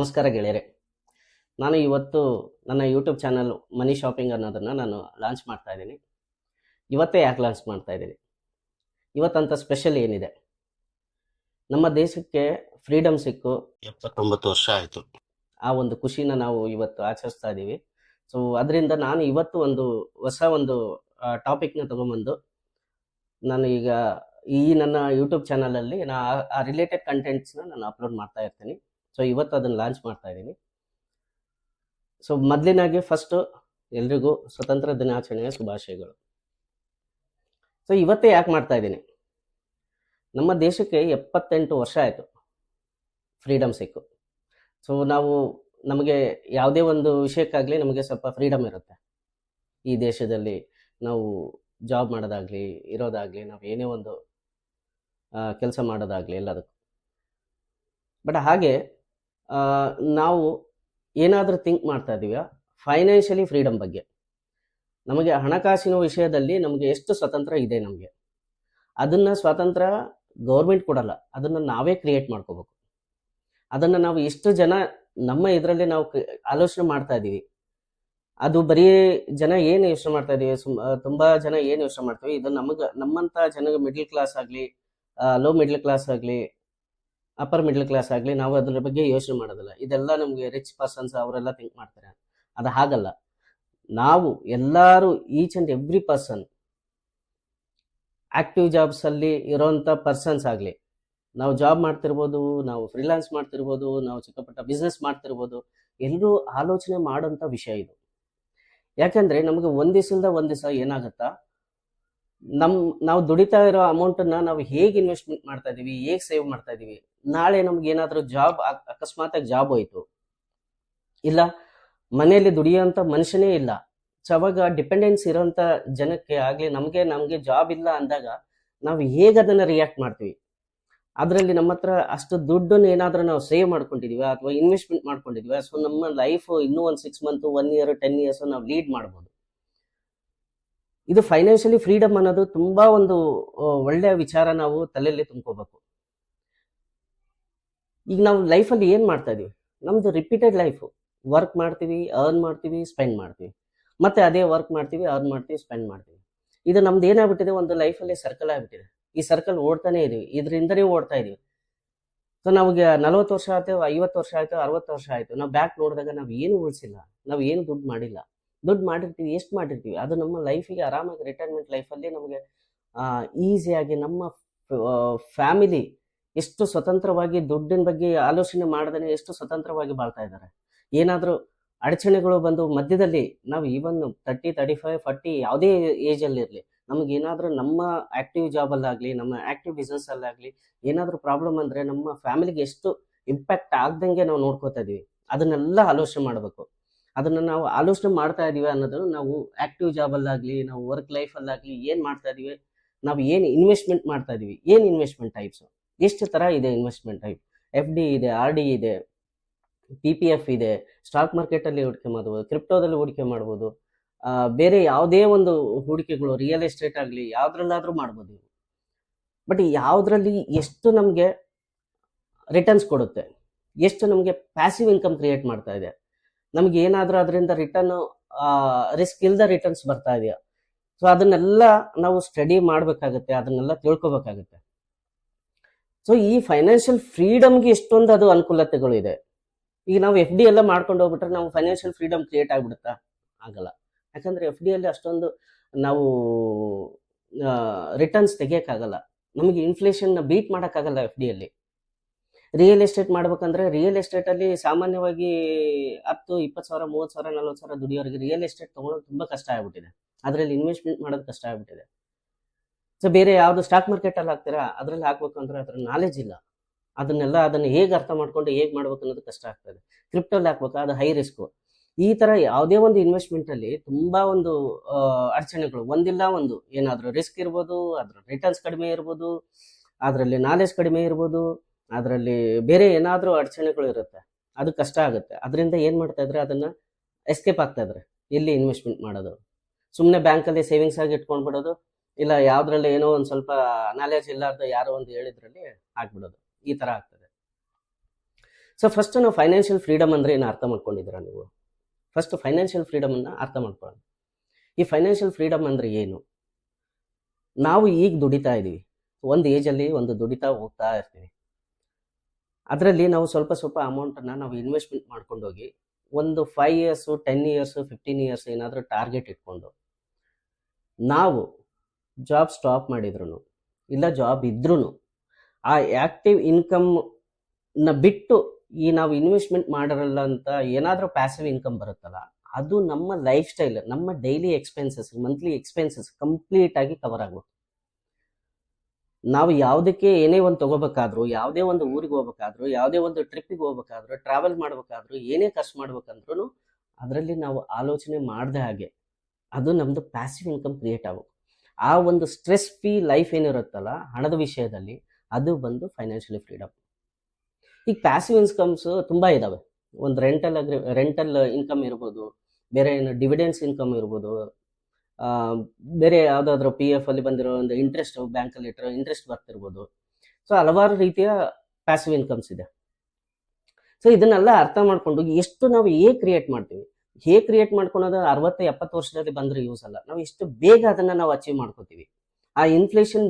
ನಮಸ್ಕಾರ ಗೆಳೆಯರೆ. ನಾನು ಇವತ್ತು ನನ್ನ ಯೂಟ್ಯೂಬ್ ಚಾನಲ್ ಮನಿ ಶಾಪಿಂಗ್ ಅನ್ನೋದನ್ನು ನಾನು ಲಾಂಚ್ ಮಾಡ್ತಾ ಇದ್ದೀನಿ. ಇವತ್ತೇ ಯಾಕೆ ಲಾಂಚ್ ಮಾಡ್ತಾ ಇದ್ದೀನಿ, ಇವತ್ತಂತ ಸ್ಪೆಷಲ್ ಏನಿದೆ? ನಮ್ಮ ದೇಶಕ್ಕೆ ಫ್ರೀಡಮ್ ಸಿಕ್ಕು 79 ವರ್ಷ ಆಯ್ತು. ಆ ಒಂದು ಖುಷಿನ ನಾವು ಇವತ್ತು ಆಚರಿಸ್ತಾ ಇದ್ದೀವಿ. ಸೊ ಅದರಿಂದ ನಾನು ಇವತ್ತು ಒಂದು ಹೊಸ ಒಂದು ಟಾಪಿಕ್ನ ತೊಗೊಂಬಂದು ನಾನು ಈಗ ಈ ನನ್ನ ಯೂಟ್ಯೂಬ್ ಚಾನಲಲ್ಲಿ ಆ ರಿಲೇಟೆಡ್ ಕಂಟೆಂಟ್ಸ್ನ ನಾನು ಅಪ್ಲೋಡ್ ಮಾಡ್ತಾ ಇರ್ತೀನಿ. ಸೊ ಇವತ್ತು ಅದನ್ನು ಲಾಂಚ್ ಮಾಡ್ತಾ ಇದ್ದೀನಿ. ಸೊ ಮೊದಲಿನಾಗಿ ಫಸ್ಟು ಎಲ್ರಿಗೂ ಸ್ವತಂತ್ರ ದಿನಾಚರಣೆಯ ಶುಭಾಶಯಗಳು. ಸೊ ಇವತ್ತೇ ಯಾಕೆ ಮಾಡ್ತಾ ಇದ್ದೀನಿ, ನಮ್ಮ ದೇಶಕ್ಕೆ 78 ವರ್ಷ ಆಯಿತು ಫ್ರೀಡಮ್ ಸಿಕ್ಕು. ಸೊ ನಮಗೆ ಯಾವುದೇ ಒಂದು ವಿಷಯಕ್ಕಾಗಲಿ ನಮಗೆ ಸ್ವಲ್ಪ ಫ್ರೀಡಮ್ ಇರುತ್ತೆ ಈ ದೇಶದಲ್ಲಿ. ನಾವು ಜಾಬ್ ಮಾಡೋದಾಗಲಿ, ಇರೋದಾಗಲಿ, ನಾವು ಏನೇ ಒಂದು ಕೆಲಸ ಮಾಡೋದಾಗಲಿ ಎಲ್ಲದಕ್ಕೂ. ಬಟ್ ಹಾಗೆ ನಾವು ಏನಾದರೂ ಥಿಂಕ್ ಮಾಡ್ತಾ ಇದ್ದೀವ ಫೈನಾನ್ಷಿಯಲಿ ಫ್ರೀಡಮ್ ಬಗ್ಗೆ. ನಮಗೆ ಹಣಕಾಸಿನ ವಿಷಯದಲ್ಲಿ ನಮಗೆ ಎಷ್ಟು ಸ್ವತಂತ್ರ ಇದೆ, ನಮಗೆ ಅದನ್ನು ಸ್ವಾತಂತ್ರ್ಯ ಗೌರ್ಮೆಂಟ್ ಕೊಡಲ್ಲ, ಅದನ್ನು ನಾವೇ ಕ್ರಿಯೇಟ್ ಮಾಡ್ಕೋಬೇಕು. ಅದನ್ನು ನಾವು ಎಷ್ಟು ಜನ ನಮ್ಮ ಇದರಲ್ಲಿ ನಾವು ಆಲೋಚನೆ ಮಾಡ್ತಾ ಇದ್ದೀವಿ, ಅದು ಬರೀ ಜನ ಏನು ಯೋಚನೆ ಮಾಡ್ತಾ ಇದ್ದೀವಿ, ತುಂಬ ಜನ ಏನು ಯೋಚನೆ ಮಾಡ್ತೀವಿ, ಇದು ನಮ್ಮಂಥ ಜನಗೆ ಮಿಡ್ಲ್ ಕ್ಲಾಸ್ ಆಗಲಿ, ಲೋ ಮಿಡ್ಲ್ ಕ್ಲಾಸ್ ಆಗಲಿ, ಅಪ್ಪರ್ ಮಿಡ್ಲ್ ಕ್ಲಾಸ್ ಆಗಲಿ, ನಾವು ಅದ್ರ ಬಗ್ಗೆ ಯೋಚನೆ ಮಾಡೋದಿಲ್ಲ. ಇದೆಲ್ಲ ನಮಗೆ ರಿಚ್ ಪರ್ಸನ್ಸ್ ಅವರೆಲ್ಲ ಥಿಂಕ್ ಮಾಡ್ತಾರೆ. ಅದು ಹಾಗಲ್ಲ. ನಾವು ಎಲ್ಲರೂ each and every person active ಜಾಬ್ಸಲ್ಲಿ ಇರೋಂಥ ಪರ್ಸನ್ಸ್ ಆಗಲಿ, ನಾವು ಜಾಬ್ ಮಾಡ್ತಿರ್ಬೋದು, ನಾವು ಫ್ರೀಲಾನ್ಸ್ ಮಾಡ್ತಿರ್ಬೋದು, ನಾವು ಚಿಕ್ಕಪುಟ್ಟ ಬಿಸ್ನೆಸ್ ಮಾಡ್ತಿರ್ಬೋದು, ಎಲ್ಲರೂ ಆಲೋಚನೆ ಮಾಡೋಂಥ ವಿಷಯ ಇದು. ಯಾಕೆಂದರೆ ನಮಗೆ ಒಂದು ದಿವಸ ಏನಾಗುತ್ತಾ, ನಾವು ದುಡಿತಾ ಇರೋ ಅಮೌಂಟನ್ನು ನಾವು ಹೇಗೆ ಇನ್ವೆಸ್ಟ್ಮೆಂಟ್ ಮಾಡ್ತಾ ಇದ್ದೀವಿ, ಹೇಗೆ ಸೇವ್ ಮಾಡ್ತಾ ಇದ್ದೀವಿ. ನಾಳೆ ನಮ್ಗೆ ಏನಾದರೂ ಜಾಬ್ ಅಕಸ್ಮಾತಾಗಿ ಜಾಬ್ ಹೋಯ್ತು, ಇಲ್ಲ ಮನೆಯಲ್ಲಿ ದುಡಿಯೋಂಥ ಮನುಷ್ಯನೇ ಇಲ್ಲ, ಸೊ ಅವಾಗ ಡಿಪೆಂಡೆನ್ಸ್ ಇರೋಂಥ ಜನಕ್ಕೆ ಆಗಲಿ ನಮಗೆ ಜಾಬ್ ಇಲ್ಲ ಅಂದಾಗ ನಾವು ಹೇಗೆ ಅದನ್ನು ರಿಯಾಕ್ಟ್ ಮಾಡ್ತೀವಿ. ಅದರಲ್ಲಿ ನಮ್ಮ ಹತ್ರ ಅಷ್ಟು ದುಡ್ಡನ್ನು ಏನಾದರೂ ನಾವು ಸೇವ್ ಮಾಡ್ಕೊಂಡಿದೀವ ಅಥವಾ ಇನ್ವೆಸ್ಟ್ಮೆಂಟ್ ಮಾಡ್ಕೊಂಡಿದೀವ, ಸೊ ನಮ್ಮ ಲೈಫ್ ಇನ್ನೂ ಒಂದು 6 ಮಂತ್, 1 ಇಯರ್, 10 ಇಯರ್ಸ್ ನಾವು ಲೀಡ್ ಮಾಡ್ಬೋದು. ಇದು ಫೈನಾನ್ಷಿಯಲಿ ಫ್ರೀಡಮ್ ಅನ್ನೋದು ತುಂಬಾ ಒಂದು ಒಳ್ಳೆಯ ವಿಚಾರ ನಾವು ತಲೆಯಲ್ಲಿ ತುಂಬ್ಕೋಬೇಕು. ಈಗ ನಾವು ಲೈಫಲ್ಲಿ ಏನು ಮಾಡ್ತಾ ಇದೀವಿ, ನಮ್ದು ರಿಪೀಟೆಡ್ ಲೈಫು. ವರ್ಕ್ ಮಾಡ್ತೀವಿ, ಅರ್ನ್ ಮಾಡ್ತೀವಿ, ಸ್ಪೆಂಡ್ ಮಾಡ್ತೀವಿ, ಮತ್ತೆ ಅದೇ ವರ್ಕ್ ಮಾಡ್ತೀವಿ, ಅರ್ನ್ ಮಾಡ್ತೀವಿ, ಸ್ಪೆಂಡ್ ಮಾಡ್ತೀವಿ. ಇದು ನಮ್ದು ಏನಾಗ್ಬಿಟ್ಟಿದೆ, ಒಂದು ಲೈಫಲ್ಲಿ ಸರ್ಕಲ್ ಆಗಿಬಿಟ್ಟಿದೆ. ಈ ಸರ್ಕಲ್ ಓಡ್ತಾನೆ ಇದೀವಿ, ಇದರಿಂದನೇ ಓಡ್ತಾ ಇದೀವಿ. ಸೊ ನಮಗೆ 40 ವರ್ಷ ಆಯ್ತು, 50 ವರ್ಷ ಆಯ್ತು, 60 ವರ್ಷ ಆಯ್ತು, ನಾವು ಬ್ಯಾಕ್ ನೋಡಿದಾಗ ನಾವು ಏನು ಉಳಿಸಿಲ್ಲ, ನಾವು ಏನು ದುಡ್ಡು ಮಾಡಿಲ್ಲ. ದುಡ್ಡು ಮಾಡಿರ್ತೀವಿ, ಎಷ್ಟು ಮಾಡಿರ್ತೀವಿ, ಅದು ನಮ್ಮ ಲೈಫಿಗೆ ಆರಾಮಾಗಿ ರಿಟೈರ್ಮೆಂಟ್ ಲೈಫಲ್ಲಿ ನಮಗೆ ಈಸಿಯಾಗಿ ನಮ್ಮ ಫ್ಯಾಮಿಲಿ ಎಷ್ಟು ಸ್ವತಂತ್ರವಾಗಿ ದುಡ್ಡಿನ ಬಗ್ಗೆ ಆಲೋಚನೆ ಮಾಡದೇ ಎಷ್ಟು ಸ್ವತಂತ್ರವಾಗಿ ಬಾಳ್ತಾ ಇದ್ದಾರೆ. ಏನಾದರೂ ಅಡಚಣೆಗಳು ಬಂದು ಮಧ್ಯದಲ್ಲಿ ನಾವು ಈವನ್ 30, 35, 40 ಯಾವುದೇ ಏಜಲ್ಲಿ ಇರಲಿ, ನಮಗೇನಾದರೂ ನಮ್ಮ ಆ್ಯಕ್ಟಿವ್ ಜಾಬಲ್ಲಾಗಲಿ, ನಮ್ಮ ಆ್ಯಕ್ಟಿವ್ ಬಿಸ್ನೆಸ್ಸಲ್ಲಾಗಲಿ ಏನಾದರೂ ಪ್ರಾಬ್ಲಮ್ ಅಂದರೆ ನಮ್ಮ ಫ್ಯಾಮಿಲಿಗೆ ಎಷ್ಟು ಇಂಪ್ಯಾಕ್ಟ್ ಆಗ್ದಂಗೆ ನಾವು ನೋಡ್ಕೋತಾ ಇದ್ದೀವಿ, ಅದನ್ನೆಲ್ಲ ಆಲೋಚನೆ ಮಾಡಬೇಕು. ಅದನ್ನು ನಾವು ಆಲೋಚನೆ ಮಾಡ್ತಾ ಇದ್ದೀವಿ ಅನ್ನೋದು ನಾವು ಆ್ಯಕ್ಟಿವ್ ಜಾಬಲ್ಲಾಗಲಿ, ನಾವು ವರ್ಕ್ ಲೈಫಲ್ಲಾಗಲಿ ಏನು ಮಾಡ್ತಾ ಇದ್ದೀವಿ, ನಾವು ಏನು ಇನ್ವೆಸ್ಟ್ಮೆಂಟ್ ಮಾಡ್ತಾ ಇದ್ದೀವಿ, ಏನು ಇನ್ವೆಸ್ಟ್ಮೆಂಟ್ ಟೈಪ್ಸು, ಎಷ್ಟು ಥರ ಇದೆ ಇನ್ವೆಸ್ಟ್ಮೆಂಟ್ ಟೈಪ್. FD ಇದೆ, RD ಇದೆ, PPF ಇದೆ, ಸ್ಟಾಕ್ ಮಾರ್ಕೆಟಲ್ಲಿ ಹೂಡಿಕೆ ಮಾಡ್ಬೋದು, ಕ್ರಿಪ್ಟೋದಲ್ಲಿ ಹೂಡಿಕೆ ಮಾಡ್ಬೋದು, ಬೇರೆ ಯಾವುದೇ ಒಂದು ಹೂಡಿಕೆಗಳು, ರಿಯಲ್ ಎಸ್ಟೇಟ್ ಆಗಲಿ ಯಾವುದ್ರಲ್ಲಾದರೂ ಮಾಡ್ಬೋದು. ಬಟ್ ಯಾವುದರಲ್ಲಿ ಎಷ್ಟು ನಮಗೆ ರಿಟರ್ನ್ಸ್ ಕೊಡುತ್ತೆ, ಎಷ್ಟು ನಮಗೆ ಪ್ಯಾಸಿವ್ ಇನ್ಕಮ್ ಕ್ರಿಯೇಟ್ ಮಾಡ್ತಾ ಇದೆ, ನಮ್ಗೆ ಏನಾದರೂ ಅದರಿಂದ ರಿಟರ್ನ್ ರಿಸ್ಕ್ ಇಲ್ಲದ ರಿಟರ್ನ್ಸ್ ಬರ್ತಾ ಇದೆಯಾ, ಸೊ ಅದನ್ನೆಲ್ಲ ನಾವು ಸ್ಟಡಿ ಮಾಡಬೇಕಾಗುತ್ತೆ, ಅದನ್ನೆಲ್ಲ ತಿಳ್ಕೊಬೇಕಾಗುತ್ತೆ. ಸೊ ಈ ಫೈನಾನ್ಷಿಯಲ್ ಫ್ರೀಡಮ್ಗೆ ಎಷ್ಟೊಂದು ಅದು ಅನುಕೂಲತೆಗಳು ಇದೆ. ಈಗ ನಾವು FD ಎಲ್ಲ ಮಾಡ್ಕೊಂಡು ಹೋಗ್ಬಿಟ್ರೆ ನಾವು ಫೈನಾನ್ಷಿಯಲ್ ಫ್ರೀಡಮ್ ಕ್ರಿಯೇಟ್ ಆಗಿಬಿಡುತ್ತಾ? ಆಗಲ್ಲ. ಯಾಕಂದರೆ FD ಅಲ್ಲಿ ಅಷ್ಟೊಂದು ನಾವು ರಿಟರ್ನ್ಸ್ ತೆಗಿಯೋಕ್ಕಾಗಲ್ಲ, ನಮಗೆ ಇನ್ಫ್ಲೇಷನ್ನ ಬೀಟ್ ಮಾಡೋಕ್ಕಾಗಲ್ಲ. FD ಅಲ್ಲಿ ರಿಯಲ್ ಎಸ್ಟೇಟ್ ಮಾಡ್ಬೇಕಂದ್ರೆ ರಿಯಲ್ ಎಸ್ಟೇಟಲ್ಲಿ ಸಾಮಾನ್ಯವಾಗಿ 10, 20 ಸಾವಿರ, 30 ಸಾವಿರ, 40 ಸಾವಿರ ದುಡಿಯೋರಿಗೆ ರಿಯಲ್ ಎಸ್ಟೇಟ್ ತೊಗೊಳೋದು ತುಂಬ ಕಷ್ಟ ಆಗ್ಬಿಟ್ಟಿದೆ. ಅದರಲ್ಲಿ ಇನ್ವೆಸ್ಟ್ಮೆಂಟ್ ಮಾಡೋದು ಕಷ್ಟ ಆಗ್ಬಿಟ್ಟಿದೆ. ಸೊ ಬೇರೆ ಯಾವುದು ಸ್ಟಾಕ್ ಮಾರ್ಕೆಟಲ್ಲಿ ಹಾಕ್ತೀರಾ, ಅದರಲ್ಲಿ ಹಾಕ್ಬೇಕು ಅಂದ್ರೆ ಅದ್ರ ನಾಲೆಜ್ ಇಲ್ಲ, ಅದನ್ನು ಹೇಗೆ ಅರ್ಥ ಮಾಡ್ಕೊಂಡು ಹೇಗೆ ಮಾಡ್ಬೇಕು ಅನ್ನೋದು ಕಷ್ಟ ಆಗ್ತದೆ. ಕ್ರಿಪ್ಟೋಲ್ಲಿ ಹಾಕ್ಬೇಕು, ಅದು ಹೈ ರಿಸ್ಕು. ಈ ಥರ ಯಾವುದೇ ಒಂದು ಇನ್ವೆಸ್ಟ್ಮೆಂಟಲ್ಲಿ ತುಂಬ ಒಂದು ಅಡಚಣೆಗಳು, ಒಂದಿಲ್ಲ ಒಂದು ಏನಾದರೂ ರಿಸ್ಕ್ ಇರ್ಬೋದು, ಅದ್ರ ರಿಟರ್ನ್ಸ್ ಕಡಿಮೆ ಇರ್ಬೋದು, ಅದರಲ್ಲಿ ನಾಲೆಜ್ ಕಡಿಮೆ ಇರ್ಬೋದು, ಅದರಲ್ಲಿ ಬೇರೆ ಏನಾದರೂ ಅಡಚಣೆಗಳು ಇರುತ್ತೆ, ಅದು ಕಷ್ಟ ಆಗುತ್ತೆ. ಅದರಿಂದ ಏನು ಮಾಡ್ತಾ ಇದ್ರೆ ಅದನ್ನು ಎಸ್ಕೇಪ್ ಆಗ್ತಾ ಇದ್ದಾರೆ. ಎಲ್ಲಿ ಇನ್ವೆಸ್ಟ್ಮೆಂಟ್ ಮಾಡೋದು, ಸುಮ್ಮನೆ ಬ್ಯಾಂಕಲ್ಲಿ ಸೇವಿಂಗ್ಸ್ ಆಗಿ ಇಟ್ಕೊಂಡ್ಬಿಡೋದು, ಇಲ್ಲ ಯಾವುದ್ರಲ್ಲಿ ಏನೋ ಒಂದು ಸ್ವಲ್ಪ ನಾಲೆಜ್ ಇಲ್ಲಾರ್ದು ಯಾರೋ ಒಂದು ಹೇಳಿದ್ರಲ್ಲಿ ಹಾಕ್ಬಿಡೋದು, ಈ ಥರ ಆಗ್ತದೆ. ಸೊ ಫಸ್ಟ್ ನಾವು ಫೈನಾನ್ಷಿಯಲ್ ಫ್ರೀಡಮ್ ಅಂದ್ರೆ ಏನು ಅರ್ಥ ಮಾಡ್ಕೊಂಡಿದ್ದೀರಾ ನೀವು? ಫಸ್ಟ್ ಫೈನಾನ್ಷಿಯಲ್ ಫ್ರೀಡಮ್ ಅನ್ನ ಅರ್ಥ ಮಾಡ್ಕೊಳ್ಳೋಣ. ಈ ಫೈನಾನ್ಷಿಯಲ್ ಫ್ರೀಡಮ್ ಅಂದ್ರೆ ಏನು? ನಾವು ಈಗ ದುಡಿತಾ ಇದೀವಿ, ಒಂದು ಏಜಲ್ಲಿ ಒಂದು ದುಡಿತಾ ಹೋಗ್ತಾ ಇರ್ತೀವಿ. ಅದರಲ್ಲಿ ನಾವು ಸ್ವಲ್ಪ ಸ್ವಲ್ಪ ಅಮೌಂಟನ್ನು ನಾವು ಇನ್ವೆಸ್ಟ್ಮೆಂಟ್ ಮಾಡ್ಕೊಂಡೋಗಿ ಒಂದು 5 ಇಯರ್ಸು 10 ಇಯರ್ಸು 15 ಇಯರ್ಸ್ ಏನಾದರೂ ಟಾರ್ಗೆಟ್ ಇಟ್ಕೊಂಡು ನಾವು ಜಾಬ್ ಸ್ಟಾಪ್ ಮಾಡಿದ್ರು ಇಲ್ಲ ಜಾಬ್ ಇದ್ರೂ ಆ ಆ್ಯಕ್ಟಿವ್ ಇನ್ಕಮ್ನ ಬಿಟ್ಟು ಈ ನಾವು ಇನ್ವೆಸ್ಟ್ಮೆಂಟ್ ಮಾಡಿರಲ್ಲ ಅಂತ ಏನಾದರೂ ಪ್ಯಾಸಿವ್ ಇನ್ಕಮ್ ಬರುತ್ತಲ್ಲ, ಅದು ನಮ್ಮ ಲೈಫ್ ಸ್ಟೈಲ್, ನಮ್ಮ daily expenses, monthly expenses complete ಆಗಿ ಕವರ್ ಆಗಬೇಕು. ನಾವು ಯಾವುದಕ್ಕೆ ಏನೇ ಒಂದು ತಗೋಬೇಕಾದ್ರೂ, ಯಾವುದೇ ಒಂದು ಊರಿಗೆ ಹೋಗ್ಬೇಕಾದ್ರೂ, ಯಾವುದೇ ಒಂದು ಟ್ರಿಪ್ಪಿಗೆ ಹೋಗ್ಬೇಕಾದ್ರೂ, ಟ್ರಾವೆಲ್ ಮಾಡ್ಬೇಕಾದ್ರೂ, ಏನೇ ಖರ್ಚು ಮಾಡ್ಬೇಕಂದ್ರೂ ಅದರಲ್ಲಿ ನಾವು ಆಲೋಚನೆ ಮಾಡದೆ ಹಾಗೆ ಅದು ನಮ್ಮದು ಪ್ಯಾಸಿವ್ ಇನ್ಕಮ್ ಕ್ರಿಯೇಟ್ ಆಗಬೇಕು. ಆ ಒಂದು ಸ್ಟ್ರೆಸ್ ಫ್ರೀ ಲೈಫ್ ಏನಿರುತ್ತಲ್ಲ ಹಣದ ವಿಷಯದಲ್ಲಿ, ಅದು ಬಂದು ಫೈನಾನ್ಷಿಯಲಿ ಫ್ರೀಡಮ್. ಈಗ ಪ್ಯಾಸಿವ್ ಇನ್ಕಮ್ಸ್ ತುಂಬ ಇದ್ದಾವೆ. ಒಂದು ರೆಂಟಲ್ ಇನ್ಕಮ್ ಇರ್ಬೋದು, ಬೇರೆ ಏನು ಡಿವಿಡೆನ್ಸ್ ಇನ್ಕಮ್ ಇರ್ಬೋದು, ಬೇರೆ ಯಾವುದಾದ್ರೂ PF ಅಲ್ಲಿ ಬಂದಿರೋ ಒಂದು ಇಂಟ್ರೆಸ್ಟ್, ಬ್ಯಾಂಕಲ್ಲಿ ಇಟ್ಟರೆ ಇಂಟ್ರೆಸ್ಟ್ ಬರ್ತಿರ್ಬೋದು. ಸೊ ಹಲವಾರು ರೀತಿಯ ಪ್ಯಾಸಿವ್ ಇನ್ಕಮ್ಸ್ ಇದೆ. ಸೊ ಇದನ್ನೆಲ್ಲ ಅರ್ಥ ಮಾಡ್ಕೊಂಡು ಎಷ್ಟು ನಾವು ಹೇಗೆ ಕ್ರಿಯೇಟ್ ಮಾಡ್ತೀವಿ, ಹೇಗೆ ಕ್ರಿಯೇಟ್ ಮಾಡ್ಕೊಳೋದು 60-70 ವರ್ಷದಲ್ಲಿ ಬಂದ್ರೆ ಯೂಸ್ ಅಲ್ಲ. ನಾವು ಎಷ್ಟು ಬೇಗ ಅದನ್ನ ನಾವು ಅಚೀವ್ ಮಾಡ್ಕೋತೀವಿ. ಆ ಇನ್ಫ್ಲೇಷನ್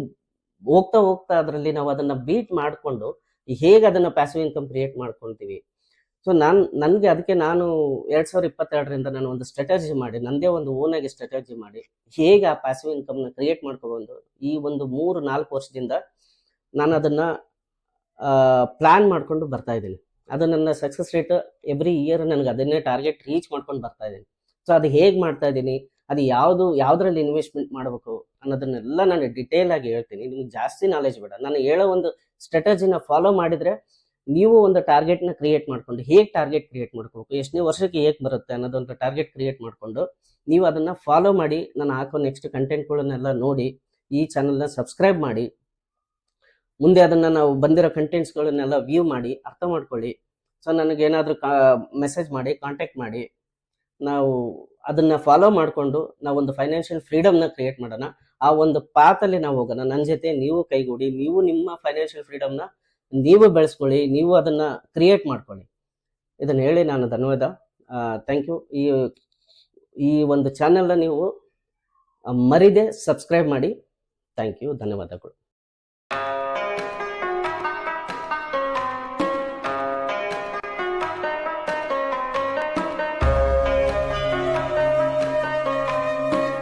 ಹೋಗ್ತಾ ಹೋಗ್ತಾ ಅದರಲ್ಲಿ ನಾವು ಅದನ್ನ ಬೀಟ್ ಮಾಡಿಕೊಂಡು ಹೇಗೆ ಅದನ್ನ ಪ್ಯಾಸಿವ್ ಇನ್ಕಮ್ ಕ್ರಿಯೇಟ್ ಮಾಡ್ಕೊಳ್ತೀವಿ. ಸೊ ನನಗೆ ಅದಕ್ಕೆ ನಾನು 2022ರಿಂದ ನಾನು ಒಂದು ಸ್ಟ್ರಾಟಜಿ ಮಾಡಿ, ನಂದೇ ಒಂದು ಓನಾಗಿ ಸ್ಟ್ರಾಟಜಿ ಮಾಡಿ ಹೇಗೆ ಆ ಪ್ಯಾಸಿವ್ ಇನ್ಕಮ್ನ ಕ್ರಿಯೇಟ್ ಮಾಡ್ಕೊಬಂದು ಈ ಒಂದು 3-4 ವರ್ಷದಿಂದ ನಾನು ಅದನ್ನ ಪ್ಲಾನ್ ಮಾಡ್ಕೊಂಡು ಬರ್ತಾ ಇದ್ದೀನಿ. ಅದು ನನ್ನ ಸಕ್ಸಸ್ ರೇಟ್ ಎವ್ರಿ ಇಯರ್ ನನಗೆ ಅದನ್ನೇ ಟಾರ್ಗೆಟ್ ರೀಚ್ ಮಾಡ್ಕೊಂಡು ಬರ್ತಾ ಇದ್ದೀನಿ. ಸೊ ಅದು ಹೇಗೆ ಮಾಡ್ತಾ ಇದ್ದೀನಿ, ಅದು ಯಾವುದ್ರಲ್ಲಿ ಇನ್ವೆಸ್ಟ್ಮೆಂಟ್ ಮಾಡಬೇಕು ಅನ್ನೋದನ್ನೆಲ್ಲ ನಾನು ಡಿಟೇಲ್ ಆಗಿ ಹೇಳ್ತೀನಿ. ನಿಮ್ಗೆ ಜಾಸ್ತಿ ನಾಲೆಜ್ ಬೇಡ, ನಾನು ಹೇಳೋ ಒಂದು ಸ್ಟ್ರಾಟಜಿನ ಫಾಲೋ ಮಾಡಿದರೆ ನೀವು ಒಂದು ಟಾರ್ಗೆಟ್ನ ಕ್ರಿಯೇಟ್ ಮಾಡ್ಕೊಂಡು ಹೇಗೆ ಟಾರ್ಗೆಟ್ ಕ್ರಿಯೇಟ್ ಮಾಡ್ಕೋಬೇಕು, ಎಷ್ಟನೇ ವರ್ಷಕ್ಕೆ ಹೇಗೆ ಬರುತ್ತೆ ಅನ್ನೋದೊಂದು ಟಾರ್ಗೆಟ್ ಕ್ರಿಯೇಟ್ ಮಾಡಿಕೊಂಡು ನೀವು ಅದನ್ನು ಫಾಲೋ ಮಾಡಿ ನಾನು ಹಾಕೋ ನೆಕ್ಸ್ಟ್ ಕಂಟೆಂಟ್ಗಳನ್ನೆಲ್ಲ ನೋಡಿ ಈ ಚಾನಲ್ನ ಸಬ್ಸ್ಕ್ರೈಬ್ ಮಾಡಿ, ಮುಂದೆ ಅದನ್ನು ನಾವು ಬಂದಿರೋ ಕಂಟೆಂಟ್ಸ್ಗಳನ್ನೆಲ್ಲ ವ್ಯೂ ಮಾಡಿ ಅರ್ಥ ಮಾಡ್ಕೊಳ್ಳಿ. ಸೊ ನನಗೇನಾದರೂ ಮೆಸೇಜ್ ಮಾಡಿ, ಕಾಂಟ್ಯಾಕ್ಟ್ ಮಾಡಿ, ನಾವು ಅದನ್ನು ಫಾಲೋ ಮಾಡಿಕೊಂಡು ನಾವೊಂದು ಫೈನಾನ್ಷಿಯಲ್ ಫ್ರೀಡಮ್ನ ಕ್ರಿಯೇಟ್ ಮಾಡೋಣ. ಆ ಒಂದು ಪಾತಲ್ಲಿ ನಾವು ಹೋಗೋಣ. ನನ್ನ ಜೊತೆ ನೀವು ಕೈಗೂಡಿ, ನೀವು ನಿಮ್ಮ ಫೈನಾನ್ಷಿಯಲ್ ಫ್ರೀಡಮ್ನ ನೀವು ಬೆಳೆಸ್ಕೊಳ್ಳಿ, ನೀವು ಅದನ್ನು ಕ್ರಿಯೇಟ್ ಮಾಡ್ಕೊಳ್ಳಿ. ಇದನ್ನು ಹೇಳಿ ನಾನು ಧನ್ಯವಾದ. Thank you. ಈ ಒಂದು ಚಾನೆಲ್ನ ನೀವು ಮರಿದೆ ಸಬ್ಸ್ಕ್ರೈಬ್ ಮಾಡಿ. ಥ್ಯಾಂಕ್ ಯು, ಧನ್ಯವಾದಗಳು.